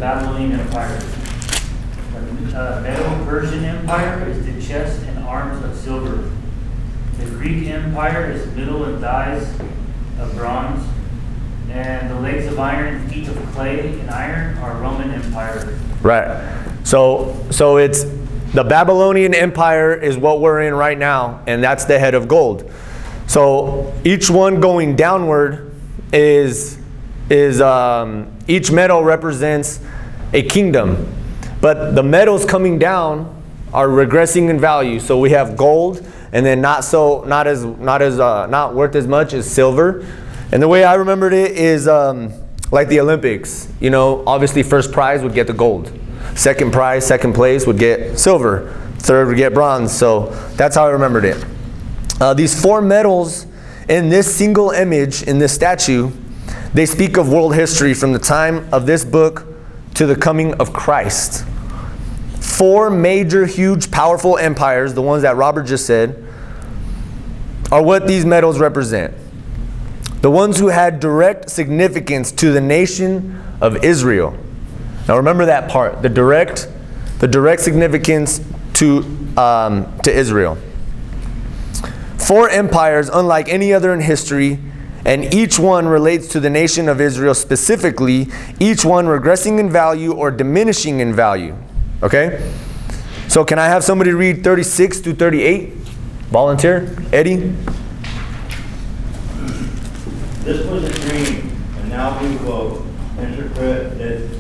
Babylonian Empire. The Medo-Persian Empire is the chest and arms of silver. The Greek Empire is middle and thighs of bronze. And the legs of iron and feet of clay and iron are Roman Empire. Right. So it's the Babylonian Empire is what we're in right now, and that's the head of gold. So each one going downward is each metal represents a kingdom, but the metals coming down are regressing in value. So we have gold, and then not worth as much as silver. And the way I remembered it is like the Olympics. You know, obviously first prize would get the gold. Second prize, second place would get silver. Third would get bronze. So that's how I remembered it. These four metals in this single image, in this statue, they speak of world history from the time of this book to the coming of Christ. Four major, huge, powerful empires, the ones that Robert just said, are what these metals represent. The ones who had direct significance to the nation of Israel. Now remember that part, the direct significance to Israel. Four empires unlike any other in history, and each one relates to the nation of Israel specifically, each one regressing in value or diminishing in value. Okay? So can I have somebody read 36 through 38? Volunteer? Eddie? This was a dream, and now we will interpret it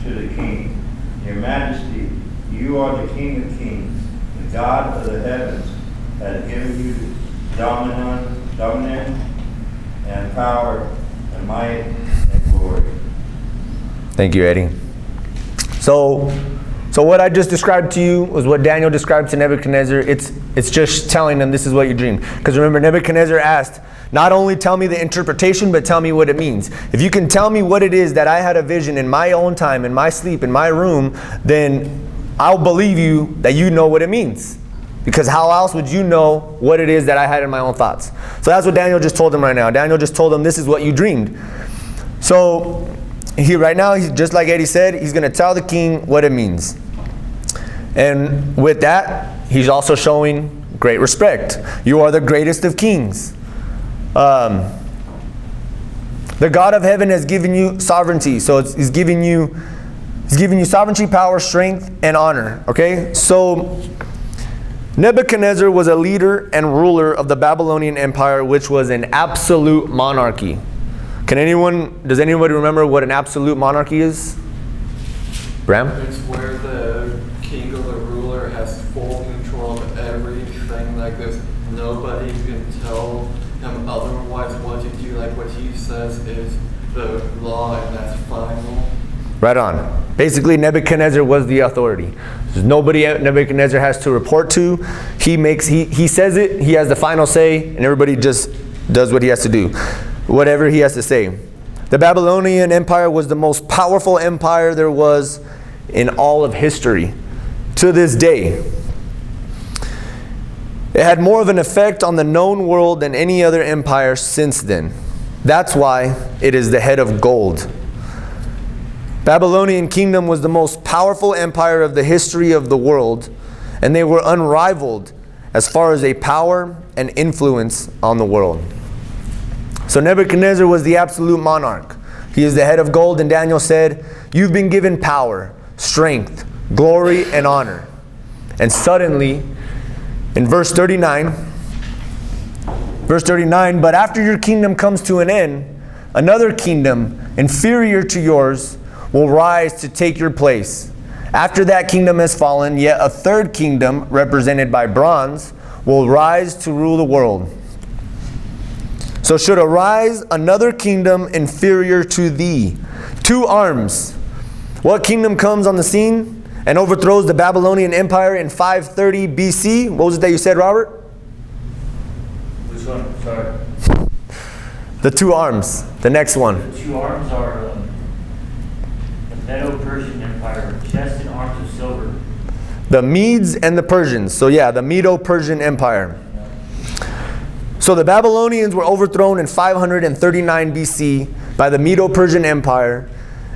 to the king. Your Majesty, you are the King of kings. The God of the heavens has given you dominion and power and might and glory. Thank you, Eddie. So what I just described to you was what Daniel described to Nebuchadnezzar. It's just telling them this is what you dreamed. Because remember, Nebuchadnezzar asked, not only tell me the interpretation, but tell me what it means. If you can tell me what it is that I had a vision in my own time, in my sleep, in my room, then I'll believe you that you know what it means. Because how else would you know what it is that I had in my own thoughts? So that's what Daniel just told him right now. Daniel just told him this is what you dreamed. So right now, he's just like Eddie said, he's going to tell the king what it means. And with that, he's also showing great respect. You are the greatest of kings. The God of heaven has given you sovereignty. So he's giving you sovereignty, power, strength, and honor. Okay? So Nebuchadnezzar was a leader and ruler of the Babylonian Empire, which was an absolute monarchy. Does anybody remember what an absolute monarchy is? Bram? It's where the king or the ruler has full control of everything. Like there's nobody can tell him otherwise what to do. Like what he says is the law, and that's final. Right on. Basically, Nebuchadnezzar was the authority. There's nobody Nebuchadnezzar has to report to. He says it, he has the final say, and everybody just does what he has to do. Whatever he has to say. The Babylonian Empire was the most powerful empire there was in all of history to this day. It had more of an effect on the known world than any other empire since then. That's why it is the head of gold. Babylonian kingdom was the most powerful empire of the history of the world, and they were unrivaled as far as a power and influence on the world. So Nebuchadnezzar was the absolute monarch. He is the head of gold, and Daniel said, you've been given power, strength, glory, and honor. And suddenly, in verse 39, but after your kingdom comes to an end, another kingdom inferior to yours will rise to take your place. After that kingdom has fallen, yet a third kingdom, represented by bronze, will rise to rule the world. So should arise another kingdom inferior to thee. Two arms. What kingdom comes on the scene and overthrows the Babylonian Empire in 530 BC? What was it that you said, Robert? Which one? Sorry. The two arms. The next one. The two arms are the Medo-Persian Empire, chest and arms of silver. The Medes and the Persians. So yeah, the Medo-Persian Empire. So the Babylonians were overthrown in 539 BC by the Medo-Persian Empire,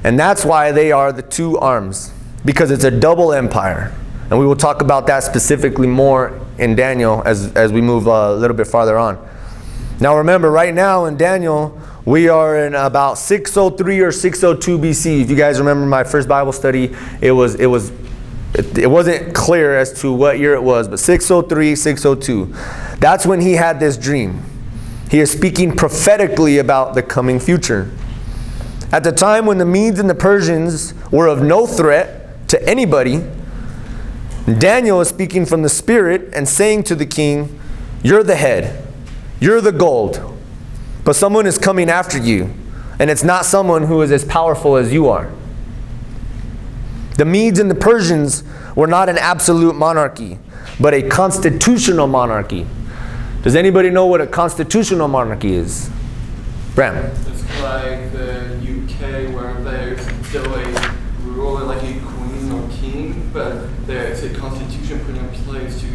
And that's why they are the two arms, because it's a double empire. And we will talk about that specifically more in Daniel as we move a little bit farther on. Now remember, right now in Daniel, we are in about 603 or 602 BC. If you guys remember my first Bible study, it wasn't clear as to what year it was, but 603, 602. That's when he had this dream. He is speaking prophetically about the coming future. At the time when the Medes and the Persians were of no threat to anybody, Daniel is speaking from the Spirit and saying to the king, "You're the head, you're the gold, but someone is coming after you, and it's not someone who is as powerful as you are." The Medes and the Persians were not an absolute monarchy, but a constitutional monarchy. Does anybody know what a constitutional monarchy is? Bram. It's like the UK where there's still a ruler, like a queen or king, but there's a constitution put in place to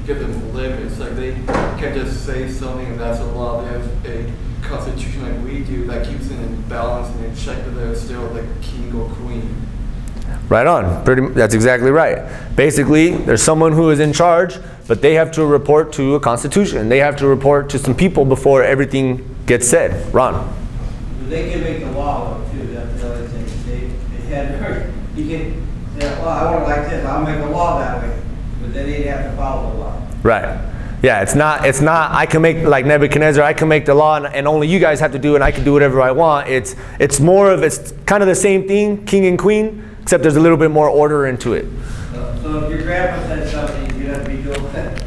give them limits. Like they can't just say something that's a law. They have a constitution like we do that keeps it in balance and in check, but they're still the king or queen. Right on. That's exactly right. Basically, there's someone who is in charge, but they have to report to a constitution. They have to report to some people before everything gets said. Ron. They can make the law though, too. That's the other thing. They had, you can say, well, I want it like this, I'll make a law that way. But then they'd have to follow the law. Right. Yeah, it's not, I can make, like Nebuchadnezzar, I can make the law and only you guys have to do it and I can do whatever I want. It's kind of the same thing, king and queen, except there's a little bit more order into it. So if your grandpa said something, you'd have to be doing it.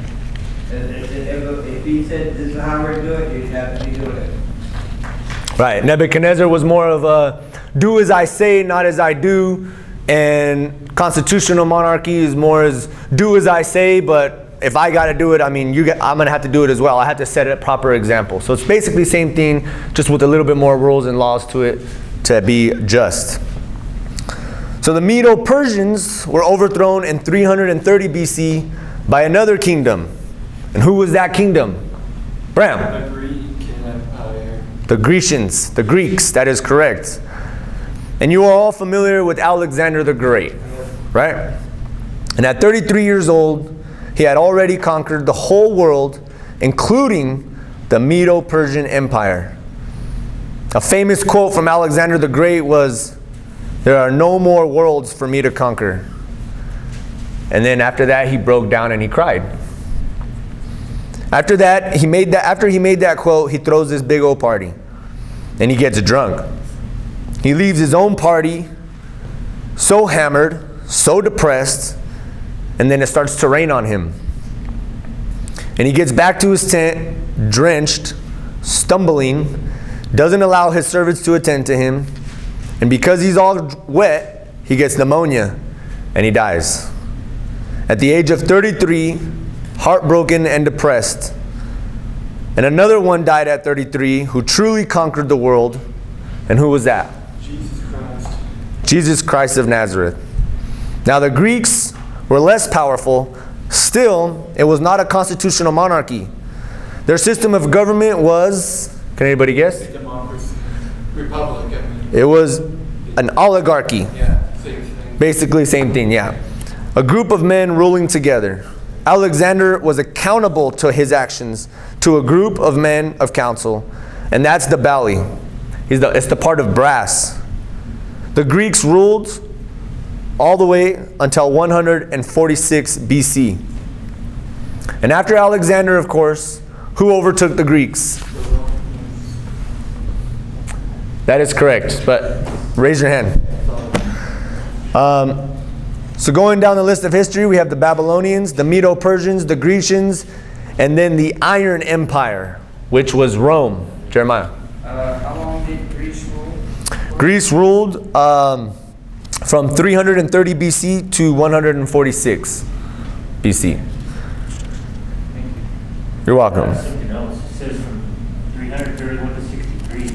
If he said this is how we're going to do it, you'd have to be doing it. Right. Nebuchadnezzar was more of a do as I say, not as I do. And constitutional monarchy is more as do as I say, but if I got to do it, I mean, I'm going to have to do it as well. I have to set a proper example. So it's basically the same thing, just with a little bit more rules and laws to it to be just. So the Medo-Persians were overthrown in 330 BC by another kingdom. And who was that kingdom? Bram. The Greek Empire. The Grecians, the Greeks, that is correct. And you are all familiar with Alexander the Great, right? And at 33 years old, he had already conquered the whole world, including the Medo-Persian Empire. A famous quote from Alexander the Great was, "There are no more worlds for me to conquer." And then after that, he broke down and he cried. After he made that quote, he throws this big old party. And he gets drunk. He leaves his own party so hammered, so depressed, and then it starts to rain on him. And he gets back to his tent, drenched, stumbling, doesn't allow his servants to attend to him, and because he's all wet, he gets pneumonia, and he dies. At the age of 33, heartbroken and depressed. And another one died at 33 who truly conquered the world. And who was that? Jesus Christ. Jesus Christ of Nazareth. Now the Greeks were less powerful. Still, it was not a constitutional monarchy. Their system of government was, can anybody guess? Democracy. Republic, I mean. It was an oligarchy. Yeah, same thing. Basically, same thing, yeah. A group of men ruling together. Alexander was accountable to his actions to a group of men of council, and that's the belly. It's the part of brass. The Greeks ruled all the way until 146 BC. And after Alexander, of course, who overtook the Greeks? That is correct, but raise your hand. So going down the list of history, we have the Babylonians, the Medo-Persians, the Grecians, and then the Iron Empire, which was Rome. Jeremiah. How long did Greece rule? Greece ruled from 330 BC to 146 BC. You're welcome. Something else. It says from 331 to 63.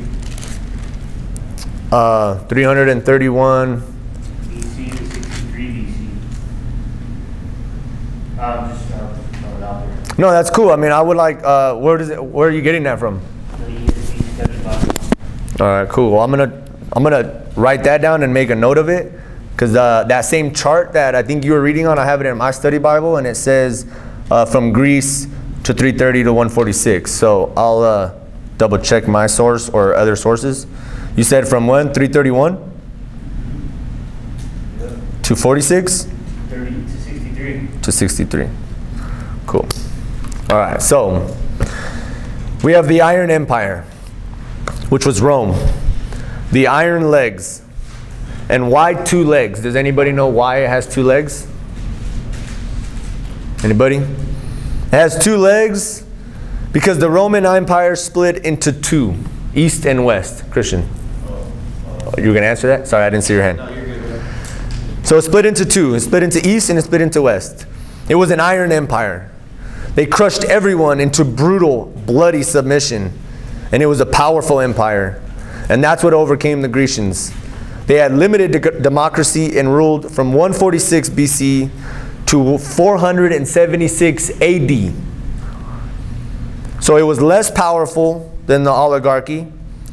331. BC to 63 BC. Just throw it out there. No, that's cool. I mean, I would like. Where are you getting that from? So you get to be 75. All right, cool. Well, I'm gonna write that down and make a note of it, because that same chart that I think you were reading on, I have it in my study Bible, and it says from Greece to 330 to 146. So I'll double check my source or other sources. You said from when? 331 to 46? 30 to 63. To 63. Cool. All right, so we have the Iron Empire, which was Rome. The iron legs. And why 2 legs? Does anybody know why it has 2 legs? Anybody? It has 2 legs because the Roman Empire split into 2, east and west. Christian, you were going to answer that? Sorry, I didn't see your hand. No, you're good. So it split into 2. It split into east and it split into west. It was an iron empire. They crushed everyone into brutal, bloody submission. And it was a powerful empire. And that's what overcame the Grecians. They had limited democracy and ruled from 146 BC to 476 AD. So it was less powerful than the oligarchy,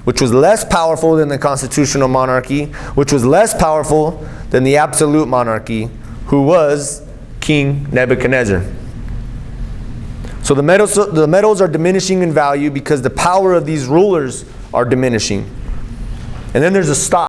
which was less powerful than the constitutional monarchy, which was less powerful than the absolute monarchy, who was King Nebuchadnezzar. So the metals are diminishing in value because the power of these rulers are diminishing. And then there's a stop.